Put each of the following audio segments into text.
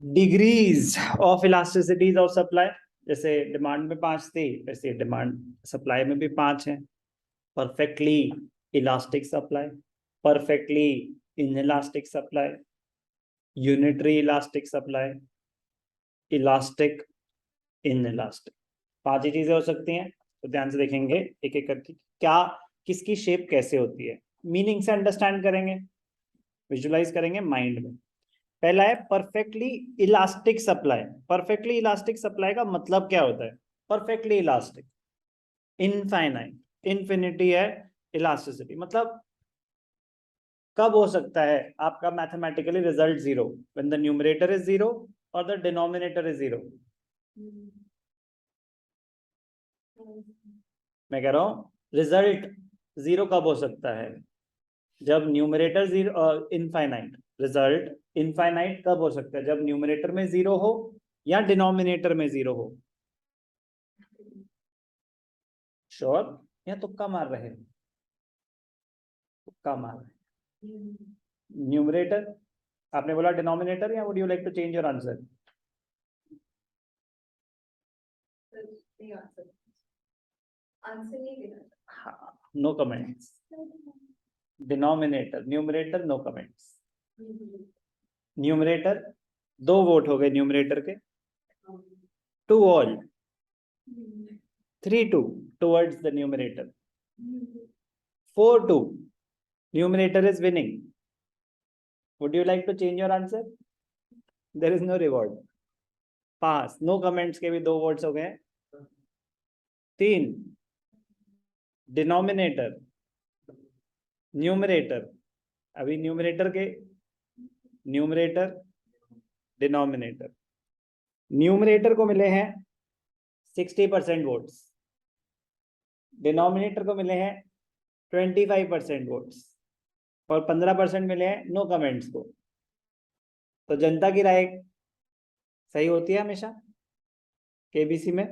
Degrees of इलास्टिसिटीज of supply, जैसे demand में 5 थी वैसे डिमांड सप्लाई में भी 5 है। Perfectly elastic supply, perfectly inelastic supply, unitary elastic supply, elastic inelastic, 5 ही चीजें हो सकती हैं। तो ध्यान से देखेंगे एक एक करके क्या किसकी शेप कैसे होती है, मीनिंग से अंडरस्टैंड करेंगे, विजुलाइज करेंगे माइंड में। पहला है perfectly elastic supply. Perfectly elastic supply का मतलब क्या होता है? परफेक्टली इलास्टिक, इनफाइनाइट, इन्फिनिटी है इलास्टिसिटी। मतलब कब हो सकता है आपका mathematically result zero? When the numerator is zero और द डिनोमिनेटर इज जीरो। मैं कह रहा हूं रिजल्ट जीरो कब हो सकता है? जब numerator zero, infinite. Result infinite कब हो सकता है? जब न्यूमरेटर में जीरो हो या डिनोमिनेटर में जीरो हो। श्योर या तुक्का मार रहे हैं? तुक्का मार रहे हैं। न्यूमरेटर, आपने बोला डिनोमिनेटर, या would you like to change your answer? Answer नहीं देना। हाँ, no comments. Denominator, numerator, no comments. Numerator, 2 vote हो गए न्यूमरेटर के, 2 all, 3-2 towards the numerator, 4-2 numerator is winning. Would you like to change your answer? There is no reward. Pass, no comments के भी 2 votes हो गए। 3 denominator, numerator, अभी numerator के, numerator, denominator. Numerator को मिले हैं 60% वोट्स, डिनोमिनेटर को मिले हैं 25% वोट्स, और 15% मिले हैं नो कमेंट्स को। तो जनता की राय सही होती है हमेशा केबीसी में?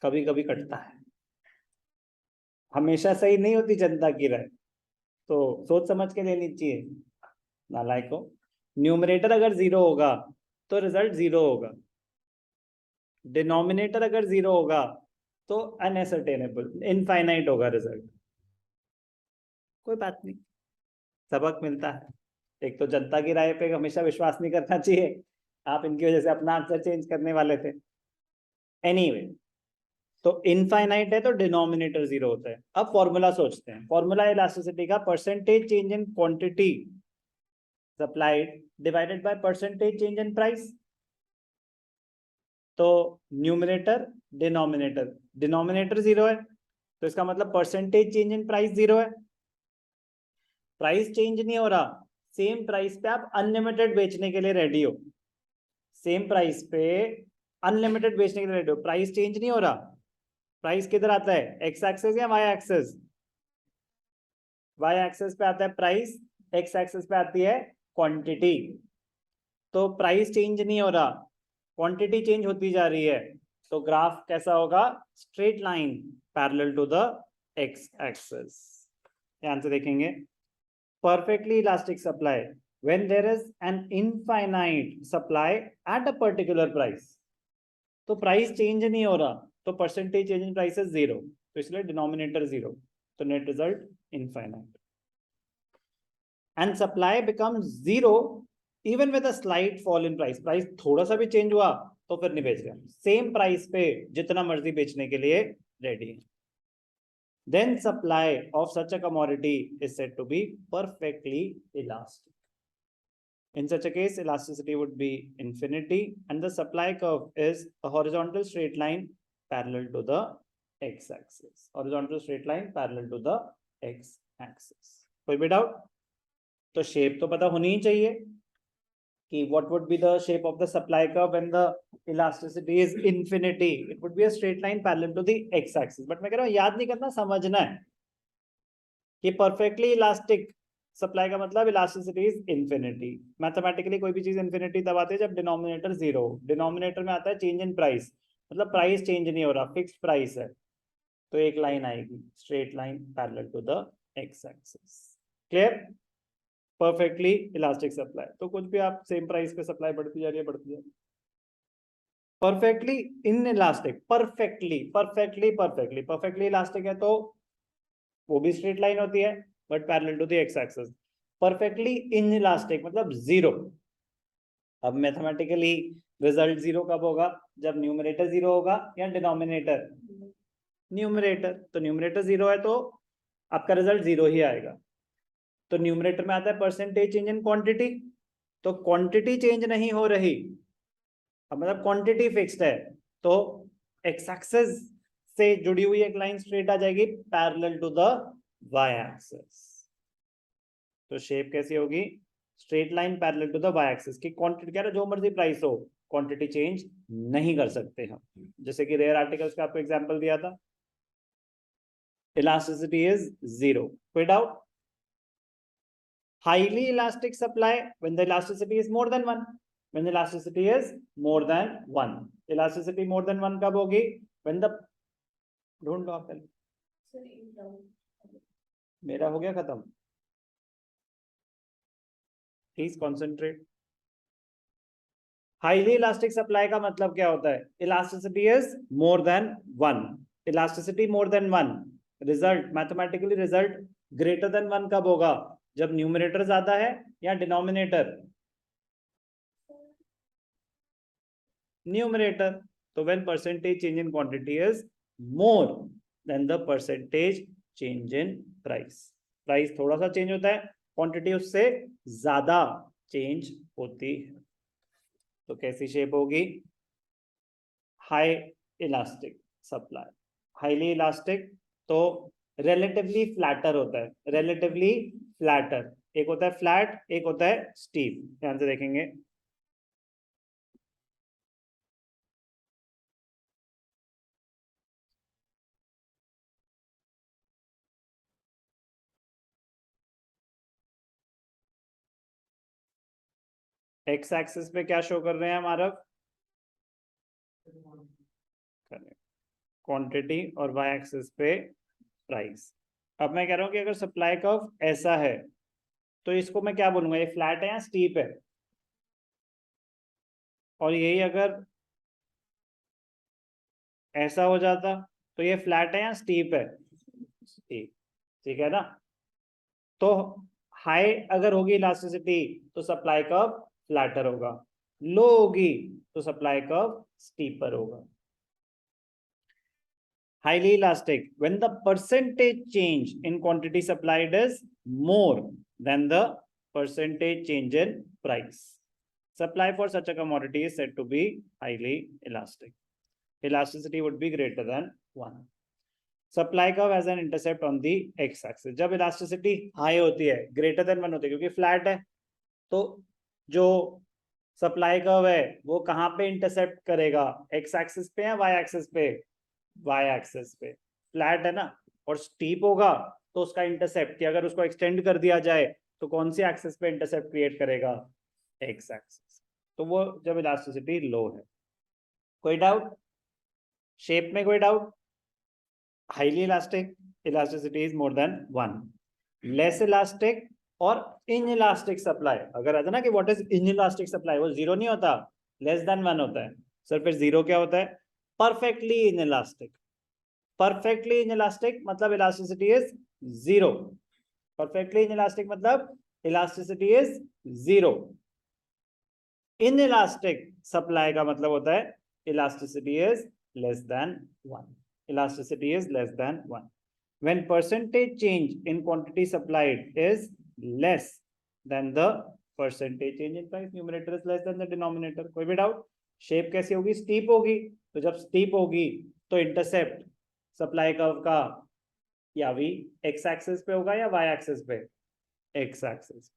कभी कभी कटता है, हमेशा सही नहीं होती जनता की राय, तो सोच समझ के लेनी चाहिए नालायक को। न्यूमरेटर अगर जीरो होगा तो रिजल्ट जीरो होगा, डिनोमिनेटर अगर जीरो होगा तो अनएसर्टेनेबल, इनफाइनाइट होगा रिजल्ट। कोई बात नहीं, सबक मिलता है। एक तो जनता की राय पे हमेशा विश्वास नहीं करना चाहिए, आप इनकी वजह से अपना आंसर चेंज करने वाले थे। एनीवे, तो इनफाइनाइट है तो डिनोमिनेटर जीरो होता है। अब फॉर्मूला सोचते हैं। फॉर्मूला इलास्टिसिटी का percentage change in quantity supplied divided by percentage change in price. तो न्यूमरेटर, डिनोमिनेटर, डिनोमिनेटर जीरो है तो इसका मतलब percentage change in price zero है। प्राइस चेंज नहीं हो रहा, सेम प्राइस पे आप अनलिमिटेड बेचने के लिए रेडी हो, सेम प्राइस पे अनलिमिटेड बेचने के लिए रेडी हो, प्राइस चेंज नहीं हो रहा। प्राइस किधर आता है, एक्स एक्सेस या वाई एक्सेस? वाई एक्सेस पे आता है प्राइस, एक्स एक्सेस पे आती है क्वांटिटी। तो प्राइस चेंज नहीं हो रहा, क्वांटिटी चेंज होती जा रही है, तो ग्राफ कैसा होगा? Straight line parallel to the x axis. ध्यान से देखेंगे, perfectly elastic supply when there is an infinite supply at a particular price। तो प्राइस चेंज नहीं हो रहा तो percentage change in price is zero, तो इसलिए डिनोमिनेटर जीरो, तो net result infinite. And supply becomes zero even with a slight fall in price. Price थोड़ा सा भी चेंज हुआ तो फिर नहीं बेच रहे, सेम प्राइस पे जितना मर्जी बेचने के लिए रेडी है। Then supply of such a commodity is said to be perfectly elastic. In such a case, elasticity would be infinity, and the supply curve is a horizontal straight line parallel to the x-axis. Horizontal straight line parallel to the x-axis. कोई भी doubt? तो shape तो पता होनी ही चाहिए कि what would be the shape of the supply curve when the elasticity is infinity? It would be a straight line parallel to the x-axis. But मैं कह रहा हूँ याद नहीं करना, समझना है कि परफेक्टली इलास्टिक सप्लाई का मतलब इलास्टिसिटी इज इन्फिनिटी। मैथमेटिकली कोई भी चीज इन्फिनिटी तब आती है जब डिनोमिनेटर जीरो, डिनोमिनेटर में आता है चेंज इन प्राइस, मतलब प्राइस चेंज नहीं हो रहा, फिक्स्ड प्राइस है, तो एक लाइन आएगी straight line parallel to the x axis. Clear? Perfectly elastic supply, तो कुछ भी आप सेम प्राइस पे सप्लाई बढ़ती जा रही है, बढ़ती जा रही है। Perfectly inelastic, perfectly elastic है तो वो भी स्ट्रेट लाइन होती है but parallel to the x axis. Perfectly inelastic मतलब जीरो। अब मैथमेटिकली रिजल्ट जीरो कब होगा? जब न्यूमरेटर जीरो होगा या डिनोमिनेटर? न्यूमरेटर। तो न्यूमरेटर जीरो है तो आपका रिजल्ट जीरो ही आएगा। तो न्यूमरेटर में आता है परसेंटेज चेंज इन क्वांटिटी, तो क्वांटिटी चेंज नहीं हो रही, अब मतलब क्वांटिटी फिक्स्ड है, तो एक्स एक्सिस से जुड़ी हुई एक लाइन स्ट्रेट आ जाएगी parallel to the y axis. तो शेप कैसी होगी? Straight line parallel to the y axis की। क्वांटिटी क्या है, जो मर्जी प्राइस हो क्वांटिटी चेंज नहीं कर सकते हम, जैसे कि रेयर आर्टिकल्स का आपको एग्जांपल दिया था। इलास्टिसिटी इज जीरो, कोई doubt? highly elastic supply when the elasticity is more than 1, when the elasticity is more than 1, elasticity more than 1 कब होगी? when the, ढूंढ लो आप पहले, मेरा हो गया खत्म, please concentrate. Highly elastic supply का मतलब क्या होता है? Elasticity is more than 1, elasticity more than 1, result mathematically result greater than 1 कब होगा? जब न्यूमरेटर ज्यादा है या डिनोमिनेटर? न्यूमरेटर। तो when percentage change in quantity is more than the percentage change in price, price थोड़ा सा चेंज होता है, क्वांटिटी उससे ज्यादा चेंज होती है। तो कैसी शेप होगी? High elastic supply. Highly elastic तो रिलेटिवली फ्लैटर होता है, रिलेटिवली फ्लैटर, एक होता है फ्लैट, एक होता है स्टीप। ध्यान से देखेंगे, एक्स एक्सिस पे क्या शो कर रहे हैं हमारा? क्वांटिटी, और वाई एक्सिस पे प्राइस। अब मैं कह रहा हूं कि अगर सप्लाई कर्व ऐसा है तो इसको मैं क्या बोलूंगा? ये फ्लैट है या स्टीप है? और यही अगर ऐसा हो जाता तो ये फ्लैट है या स्टीप है? स्टीप, ठीक है ना? तो हाई अगर होगी इलास्टिसिटी तो सप्लाई कर्व फ्लैटर होगा, लो होगी तो सप्लाई कर्व स्टीपर होगा। highly elastic when the percentage change in quantity supplied is more than the percentage change in price. Supply for such a commodity is said to be highly elastic. Elasticity would be greater than 1. Supply curve has an intercept on the x axis. जब elasticity high होती है, greater than 1 होती है, क्योंकि flat है, तो जो supply curve है वो कहाँ पे इंटरसेप्ट करेगा? एक्स एक्सिस पे या वाई एक्सिस पे? वाई एक्सिस पे। फ्लैट है ना, और स्टीप होगा तो उसका इंटरसेप्ट, कि अगर उसको एक्सटेंड कर दिया जाए तो कौन सी एक्सिस पे इंटरसेप्ट क्रिएट करेगा? X axis. तो वो जब इलास्टिसिटी लो है। कोई डाउट? शेप में कोई doubt? Highly elastic, elasticity is more than 1, less elastic और इन इलास्टिक सप्लाई। अगर आता ना कि what is in elastic supply, वो जीरो नहीं होता, लेस देन 1 होता है। सर फिर जीरो क्या होता है? Perfectly inelastic. Perfectly inelastic मतलब elasticity is zero. Perfectly inelastic मतलब elasticity is zero. Inelastic supply का मतलब होता है elasticity is less than 1, elasticity is less than 1. When percentage change in quantity supplied is less than the percentage change in price, numerator is less than the denominator. कोई भी doubt? Shape कैसी होगी? Steep होगी। तो जब steep होगी तो intercept supply curve का या भी एक्स एक्सिस पे होगा या वाई एक्सिस पे? X axis.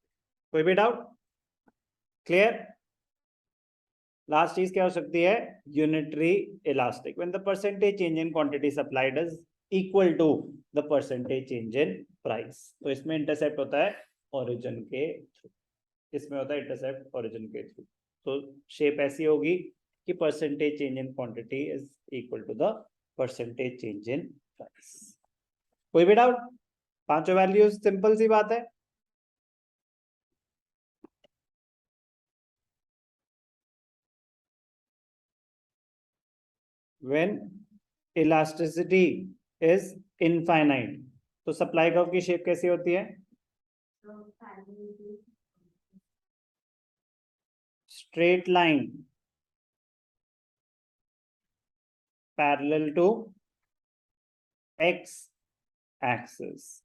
कोई भी डाउट? क्लियर? लास्ट चीज क्या हो सकती है? Unitary elastic when the percentage change in quantity supplied is equal to the percentage change in price. तो इसमें इंटरसेप्ट होता है ओरिजिन के थ्रू, इसमें होता है इंटरसेप्ट ओरिजिन के थ्रू। तो शेप ऐसी होगी कि percentage change in quantity is equal to the percentage change in price. कोई भी डाउट? पांचों वैल्यूज, सिंपल सी बात है। when elasticity is infinite, तो सप्लाई कर्व की शेप कैसी होती है? So parallel to straight line parallel to x axis.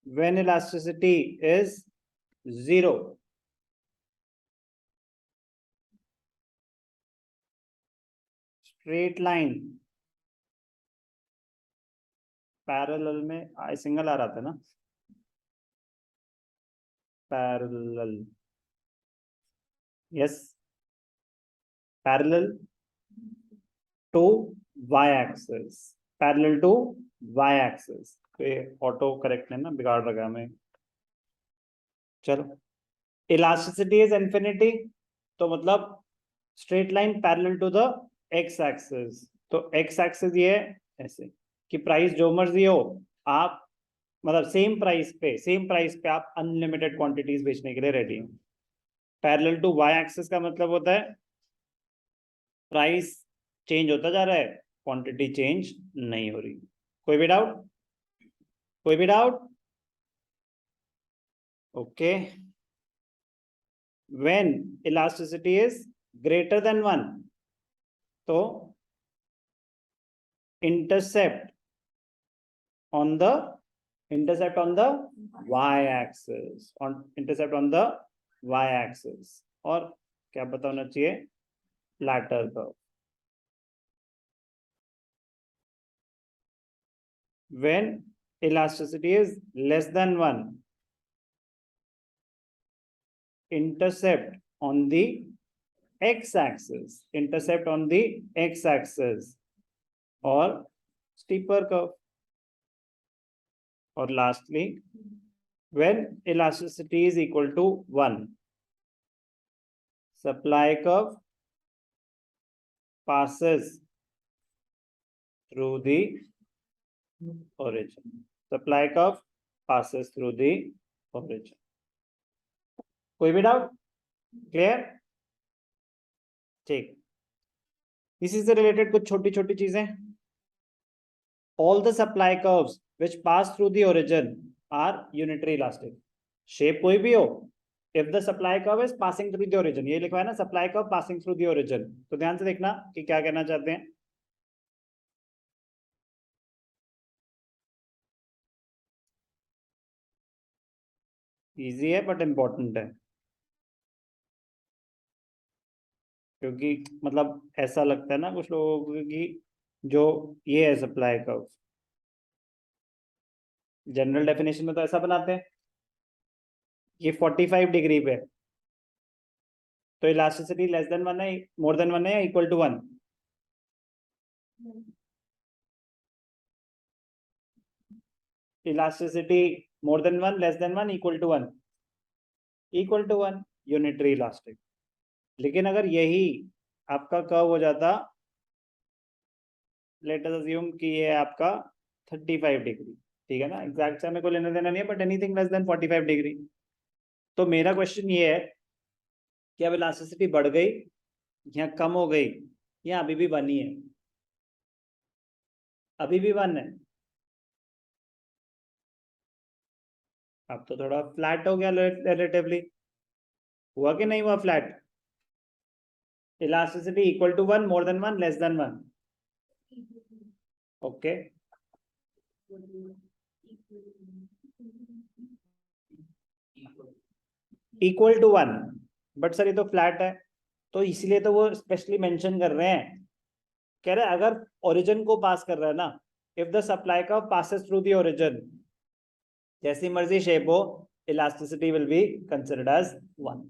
When elasticity is 0, straight line parallel में आई सिंगल आ रहा था ना, parallel, yes, parallel to y axis, parallel to y axis. तो ये ऑटो करेक्ट है ना, बिगाड़ रखा है हमें. चलो, इलास्टिसिटी इज इन्फिनिटी, तो मतलब straight line parallel to the x axis. तो x एक्सिस ये है ऐसे कि प्राइस जो मर्जी हो, आप मतलब सेम प्राइस पे आप अनलिमिटेड क्वांटिटीज बेचने के लिए रेडी हो. पैरेलल टू y एक्सिस का मतलब होता है प्राइस चेंज होता जा रहा है, क्वांटिटी चेंज नहीं हो रही. कोई भी डाउट? कोई भी doubt? Okay. When elasticity is greater than 1, तो intercept on the y-axis, intercept on the y-axis, और क्या पता होना चाहिए? flatter curve. When elasticity is less than 1, intercept on the x-axis, or steeper curve. और lastly, when elasticity is equal to 1, supply curve passes through the origin. Supply curve passes through the origin. कोई भी doubt? Clear? ठीक. इसी से related कुछ छोटी छोटी चीजें. All the supply curves which pass through the origin are unitary elastic. Shape कोई भी हो, if the supply curve is passing through the origin, ये लिखा है ना, supply curve passing through the origin, तो ध्यान से देखना कि क्या कहना चाहते हैं. इजी है बट इंपॉर्टेंट है, क्योंकि मतलब ऐसा लगता है ना कुछ लोगों को कि जो ये है सप्लाई कर्व, जनरल डेफिनेशन में तो ऐसा बनाते हैं, ये 45 डिग्री पे, तो इलास्टिसिटी लेस देन 1 है, मोर देन 1 है या equal to 1? Elasticity more than 1, less than 1, equal to 1? Equal to 1, unitary elastic. लेकिन अगर यही आपका कर्व हो जाता, लेट अस अज्यूम कि ये आपका 35 डिग्री, ठीक है ना, एग्जैक्ट से हमें को लेना देना नहीं है, but anything less than 45 degree, तो मेरा क्वेश्चन ये है कि अब इलास्टिसिटी बढ़ गई या कम हो गई या अभी भी 1 ही है? अभी भी 1 है. अब तो थोड़ा फ्लैट हो गया रिलेटिवली, हुआ कि नहीं हुआ flat? Elasticity equal to 1, more than 1, less than 1. Okay, equal to 1, but sir ये तो फ्लैट है, तो इसलिए तो वो स्पेशली मेंशन कर रहे हैं, कह रहे हैं अगर ओरिजिन को पास कर रहा है ना, if the supply curve passes through the origin, जैसी मर्जी शेप हो, elasticity will be considered as 1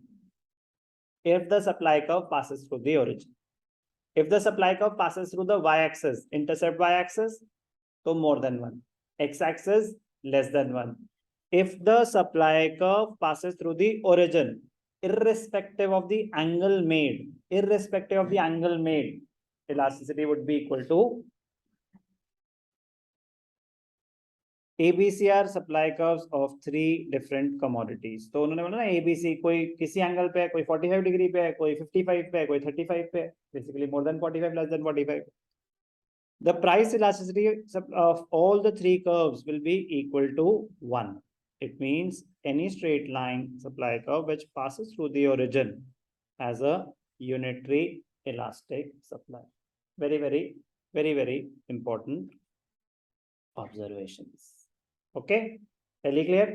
if the supply curve passes through the origin. If the supply curve passes through the y-axis, intercept y-axis, तो more than 1, x-axis less than 1. If the supply curve passes through the origin, irrespective of the angle made, elasticity would be equal to ABC are supply curves of 3 different commodities. तो उन्होंने बोला ना ABC कोई किसी angle पे है, कोई 45 degree पे है, कोई 55 पे है, कोई 35 पे है, basically more than 45, less than 45. The price elasticity of all the 3 curves will be equal to 1. It means any straight line supply curve which passes through the origin has a unitary elastic supply. Very, very, very, very important observations. Okay, पहली clear.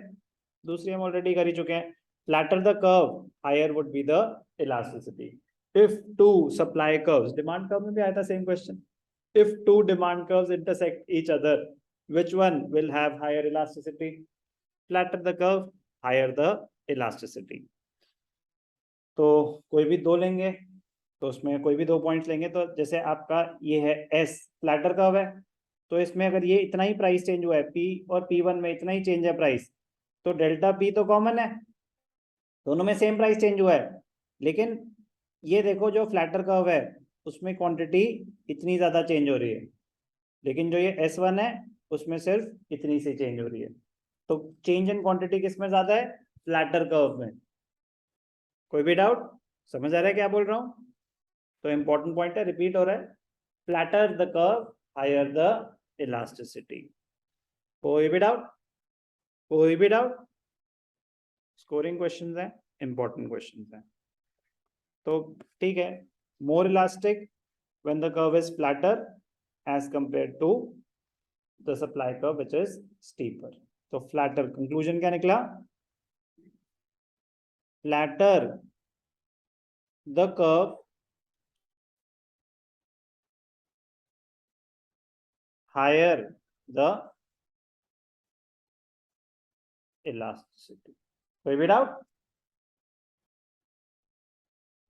दूसरी हम already कर ही चुके हैं. Flatter the curve, higher would be the elasticity. If two supply curves, demand curve में भी आया था same question. If two demand curves intersect each other, which one will have higher elasticity? Flatter the curve, higher the elasticity. तो कोई भी दो लेंगे, तो उसमें कोई भी 2 पॉइंट्स लेंगे, तो जैसे आपका ये है S फ्लैटर कर्व है, तो इसमें अगर ये इतना ही प्राइस चेंज हुआ है P और P1 में इतना ही चेंज है प्राइस, तो डेल्टा P तो कॉमन है, दोनों में सेम प्राइस चेंज हुआ है. लेकिन ये देखो जो फ्लैटर कर्व है उसमें क्वांटिटी इतनी ज्यादा चेंज हो रही है, लेकिन जो ये S1 है उसमें सिर्फ इतनी सी चेंज हो रही है. तो चेंज इन क्वांटिटी किसमें ज्यादा है? फ्लैटर कर्व में. कोई भी डाउट? समझ आ रहा है क्या बोल रहा हूं? तो इंपॉर्टेंट पॉइंट है, रिपीट हो रहा है. Flatter the curve, higher the elasticity. कोई भी डाउट? कोई भी डाउट? स्कोरिंग क्वेश्चंस हैं, इंपॉर्टेंट क्वेश्चंस हैं. तो ठीक है, more elastic when the curve is flatter as compared to the supply curve which is steeper. तो फ्लैटर, कंक्लूजन क्या निकला? Flatter the curve, higher the elasticity. कोई भी डाउट?